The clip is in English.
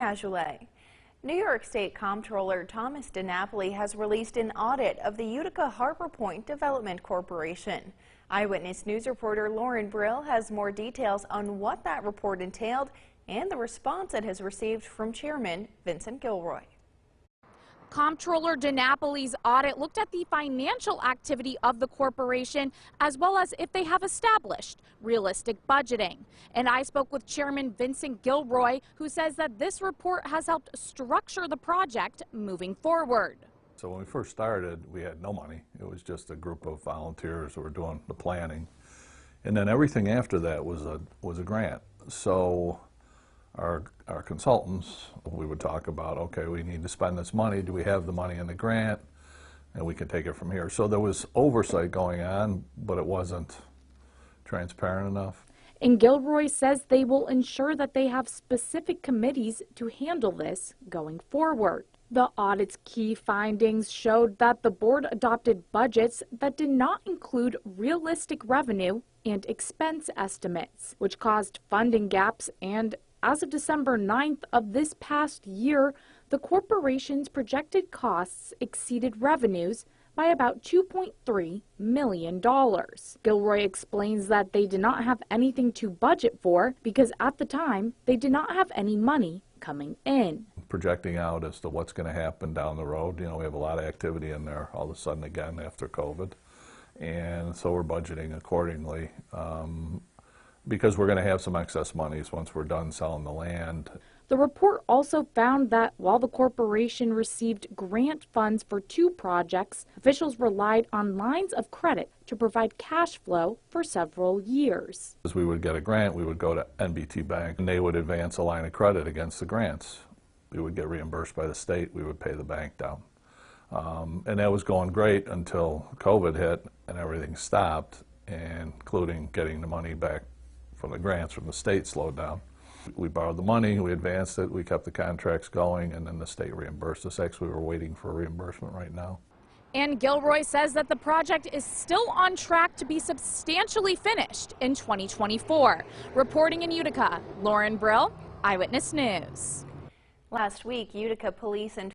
casualty. New York State Comptroller Thomas DiNapoli has released an audit of the Utica Harbor Point Development Corporation. Eyewitness News reporter Lauren Brill has more details on what that report entailed and the response it has received from Chairman Vincent Gilroy. Comptroller DiNapoli's audit looked at the financial activity of the corporation as well as if they have established realistic budgeting. And I spoke with Chairman Vincent Gilroy, who says that this report has helped structure the project moving forward. So when we first started, we had no money. It was just a group of volunteers who were doing the planning. And then everything after that was a grant. So our consultants, we would talk about, okay, we need to spend this money. Do we have the money in the grant? And we can take it from here. So there was oversight going on, but it wasn't transparent enough. And Gilroy says they will ensure that they have specific committees to handle this going forward. The audit's key findings showed that the board adopted budgets that did not include realistic revenue and expense estimates, which caused funding gaps. And as of December 9th of this past year, the corporation's projected costs exceeded revenues by about $2.3 million. Gilroy explains that they did not have anything to budget for because at the time they did not have any money coming in. Projecting out as to what's going to happen down the road. You know, we have a lot of activity in there all of a sudden again after COVID. And so we're budgeting accordingly because we're going to have some excess monies once we're done selling the land. The report also found that while the corporation received grant funds for 2 projects, officials relied on lines of credit to provide cash flow for several years. As we would get a grant, we would go to NBT Bank and they would advance a line of credit against the grants. We would get reimbursed by the state, we would pay the bank down. And that was going great until COVID hit and everything stopped, including getting the money back from the grants from the state slowed down. We borrowed the money, we advanced it, we kept the contracts going, and then the state reimbursed us. Actually, we're waiting for a reimbursement right now. And Gilroy says that the project is still on track to be substantially finished in 2024. Reporting in Utica, Lauren Brill, Eyewitness News. Last week, Utica police and